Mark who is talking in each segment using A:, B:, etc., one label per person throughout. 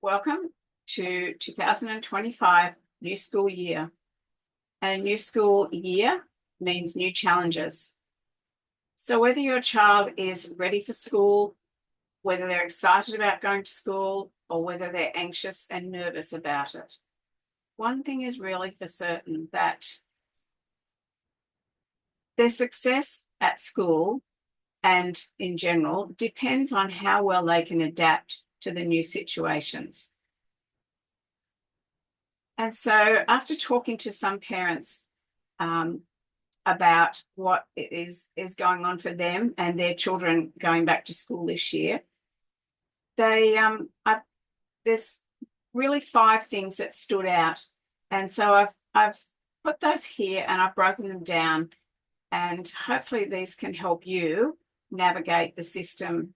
A: Welcome to 2025 new school year. And a new school year means new challenges. So whether your child is ready for school, whether they're excited about going to school, or whether they're anxious and nervous about it, one thing is really for certain, that their success at school and in general depends on how well they can adapt to the new situations. And so after talking to some parents about what is going on for them and their children going back to school this year, there's really 5 things that stood out. And so I've put those here and I've broken them down, and hopefully these can help you navigate the system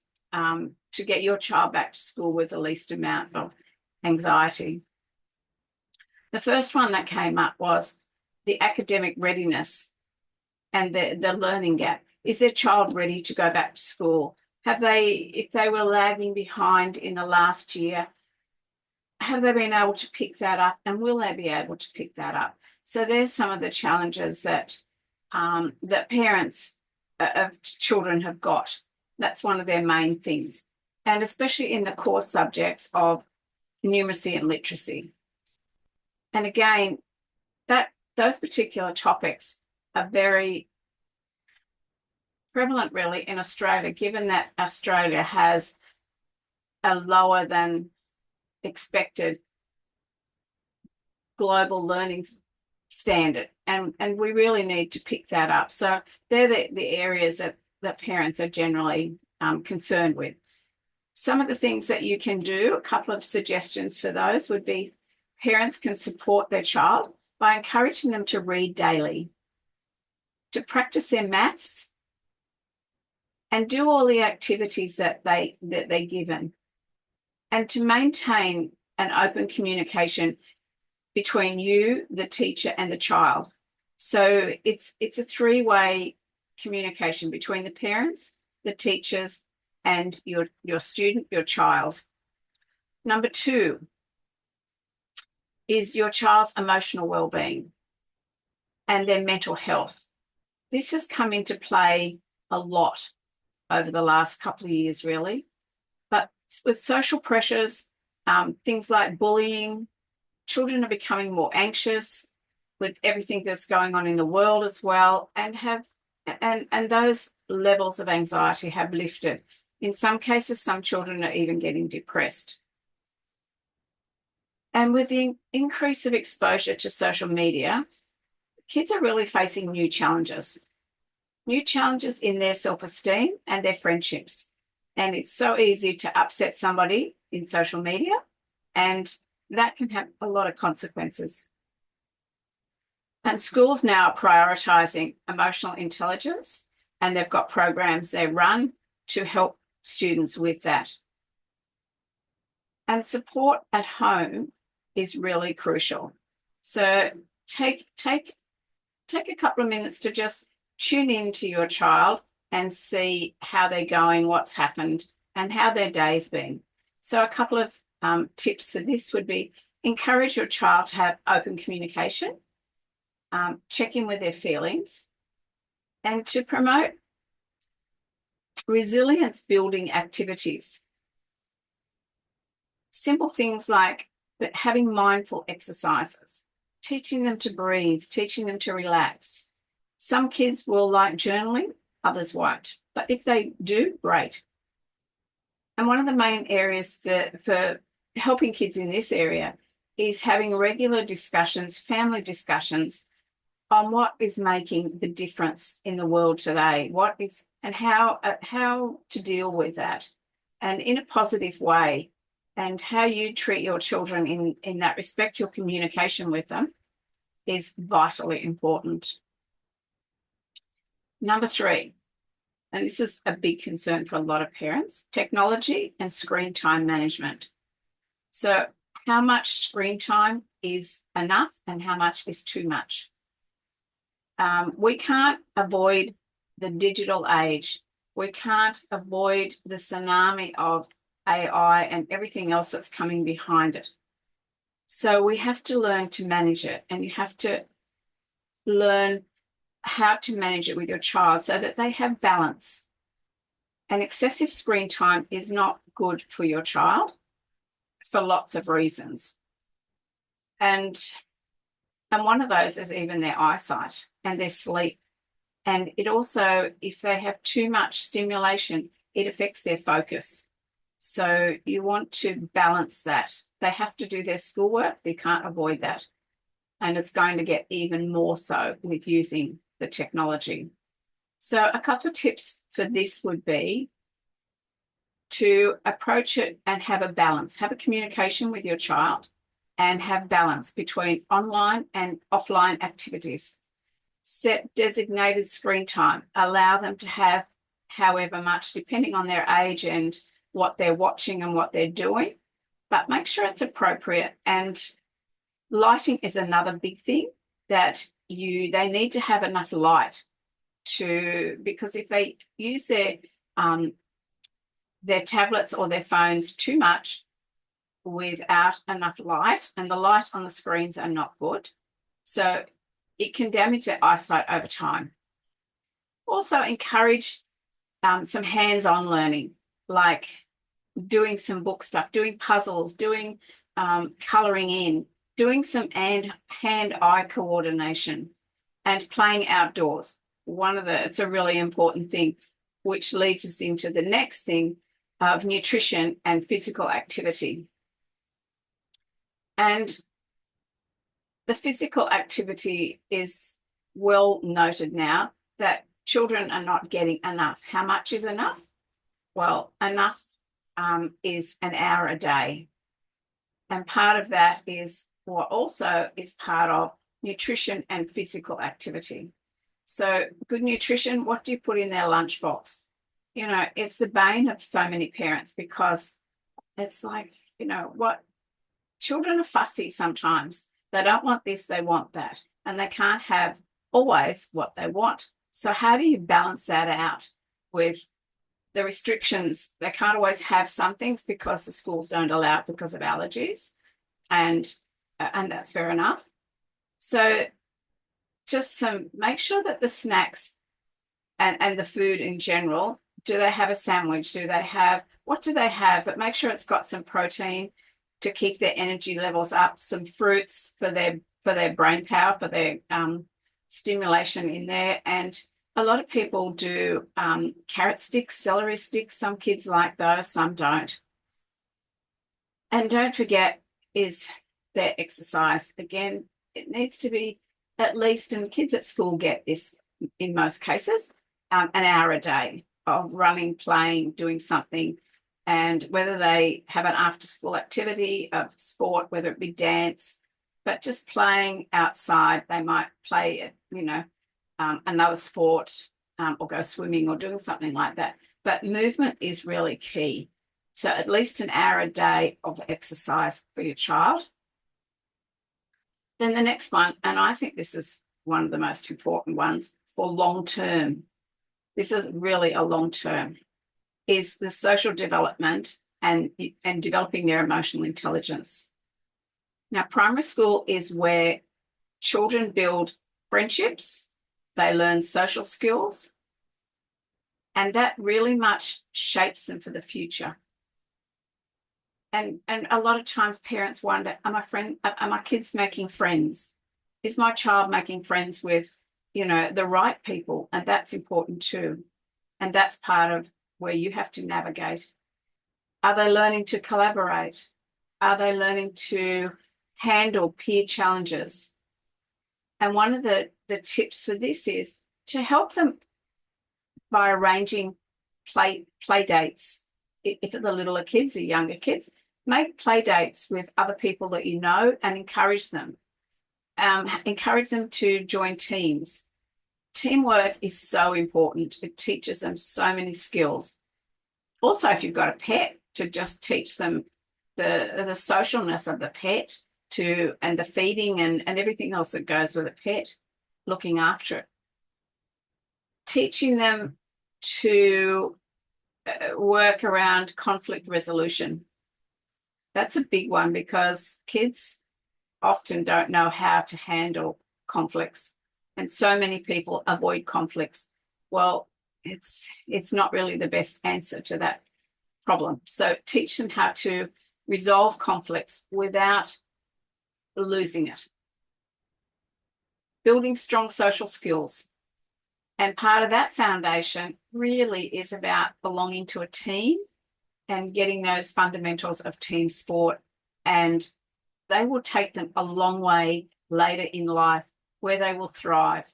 A: to get your child back to school with the least amount of anxiety. The first one that came up was the academic readiness and the learning gap. Is their child ready to go back to school? If they were lagging behind in the last year, have they been able to pick that up, and will they be able to pick that up? So there's some of the challenges that parents of children have got. That's one of their main things, and especially in the core subjects of numeracy and literacy. And again, those particular topics are very prevalent really in Australia, given that Australia has a lower than expected global learning standard, and we really need to pick that up. So they're the areas that parents are generally concerned with. Some of the things that you can do, a couple of suggestions for those would be, parents can support their child by encouraging them to read daily, to practice their maths, and do all the activities that they're given, and to maintain an open communication between you, the teacher, and the child. So it's a 3-way communication between the parents, the teachers, and your student, your child. Number 2 is your child's emotional well-being and their mental health. This has come into play a lot over the last couple of years, really. But with social pressures, things like bullying, children are becoming more anxious with everything that's going on in the world as well, and those levels of anxiety have lifted. In some cases, some children are even getting depressed. And with the increase of exposure to social media, kids are really facing new challenges in their self-esteem and their friendships. And it's so easy to upset somebody in social media, and that can have a lot of consequences. And schools now are prioritising emotional intelligence, and they've got programs they run to help students with that. And support at home is really crucial. So take a couple of minutes to just tune in to your child and see how they're going, what's happened, and how their day's been. So a couple of tips for this would be, encourage your child to have open communication, check in with their feelings, and to promote resilience building activities. Simple things like having mindful exercises, teaching them to breathe, teaching them to relax. Some kids will like journaling, others won't. But if they do, great. And one of the main areas for helping kids in this area is having regular discussions, family discussions, on what is making the difference in the world today, and how to deal with that, and in a positive way, and how you treat your children in that respect. Your communication with them is vitally important. Number 3, and this is a big concern for a lot of parents, technology and screen time management. So how much screen time is enough and how much is too much? We can't avoid the digital age. We can't avoid the tsunami of AI and everything else that's coming behind it. So we have to learn to manage it, and you have to learn how to manage it with your child so that they have balance. And excessive screen time is not good for your child for lots of reasons. And one of those is even their eyesight and their sleep. And it also, if they have too much stimulation, it affects their focus. So you want to balance that. They have to do their schoolwork. They can't avoid that. And it's going to get even more so with using the technology. So a couple of tips for this would be to approach it and have a balance, have a communication with your child and have balance between online and offline activities. Set designated screen time, allow them to have however much, depending on their age and what they're watching and what they're doing, but make sure it's appropriate. And lighting is another big thing that they need to have enough light because if they use their tablets or their phones too much without enough light, and the light on the screens are not good, so it can damage their eyesight over time. Also encourage some hands-on learning, like doing some book stuff, doing puzzles, doing colouring in, doing some hand-eye coordination, and playing outdoors. It's a really important thing, which leads us into the next thing of nutrition and physical activity. And the physical activity is well noted now that children are not getting enough. How much is enough? Well, enough is an hour a day. And part of that is what also is part of nutrition and physical activity. So good nutrition, what do you put in their lunchbox? You know, it's the bane of so many parents because it's like, you know, what children are fussy sometimes. They don't want this, they want that, and they can't have always what they want. So how do you balance that out with the restrictions? They can't always have some things because the schools don't allow it because of allergies, and that's fair enough. So just make sure that the snacks and the food in general, do they have a sandwich? What do they have? But make sure it's got some protein to keep their energy levels up, some fruits for their brain power, for their stimulation in there. And a lot of people do carrot sticks, celery sticks. Some kids like those, some don't. And don't forget is their exercise. Again, it needs to be at least, and kids at school get this in most cases, an hour a day of running, playing, doing something. And whether they have an after-school activity of sport, whether it be dance, but just playing outside, they might play, another sport or go swimming or doing something like that. But movement is really key. So at least an hour a day of exercise for your child. Then the next one, and I think this is one of the most important ones for long-term, this is really a long-term, is the social development and developing their emotional intelligence. Now, primary school is where children build friendships, they learn social skills, and that really much shapes them for the future. And a lot of times parents wonder, are my kids making friends? Is my child making friends with, the right people? And that's important too. And that's part of where you have to navigate. Are they learning to collaborate? Are they learning to handle peer challenges? And one of the tips for this is to help them by arranging play dates. If the littler kids, the younger kids, make play dates with other people that you know and encourage them. Encourage them to join teams. Teamwork is so important. It teaches them so many skills. Also, if you've got a pet, to just teach them the socialness of the pet and the feeding and everything else that goes with a pet, looking after it. Teaching them to work around conflict resolution. That's a big one because kids often don't know how to handle conflicts, and so many people avoid conflicts. Well, it's not really the best answer to that problem. So teach them how to resolve conflicts without losing it. Building strong social skills. And part of that foundation really is about belonging to a team and getting those fundamentals of team sport. And they will take them a long way later in life where they will thrive.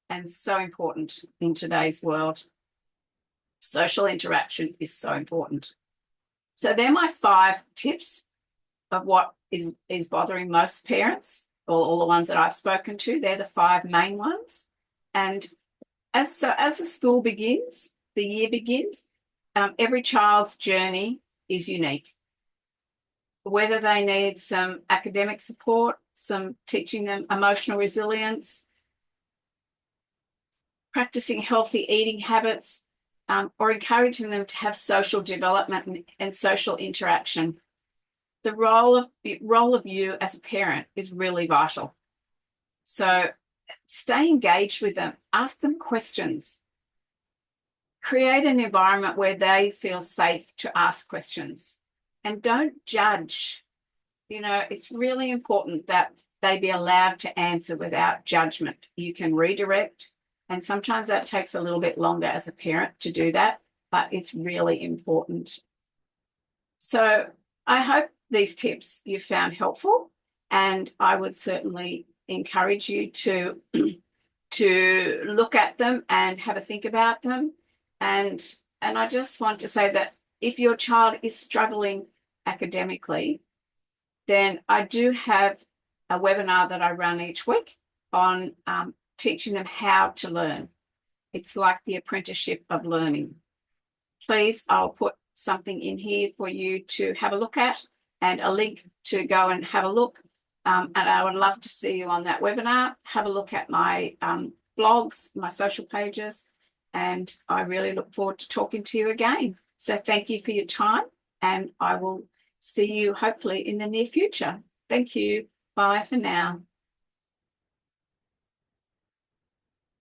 A: And so important in today's world. Social interaction is so important. So they're my 5 tips of what is bothering most parents, or all the ones that I've spoken to. They're the 5 main ones. And as the school begins, the year begins, every child's journey is unique. Whether they need some academic support, some teaching them emotional resilience, practicing healthy eating habits, or encouraging them to have social development and social interaction. The role of you as a parent is really vital. So stay engaged with them, ask them questions, create an environment where they feel safe to ask questions, and don't judge. It's really important that they be allowed to answer without judgment. You can redirect, and sometimes that takes a little bit longer as a parent to do that, but it's really important. So I hope these tips you found helpful, and I would certainly encourage you to look at them and have a think about them. And I just want to say that if your child is struggling academically, then I do have a webinar that I run each week on teaching them how to learn. It's like the apprenticeship of learning. Please, I'll put something in here for you to have a look at, and a link to go and have a look. And I would love to see you on that webinar. Have a look at my blogs, my social pages, and I really look forward to talking to you again. So thank you for your time, and I will see you hopefully in the near future. Thank you. Bye for now.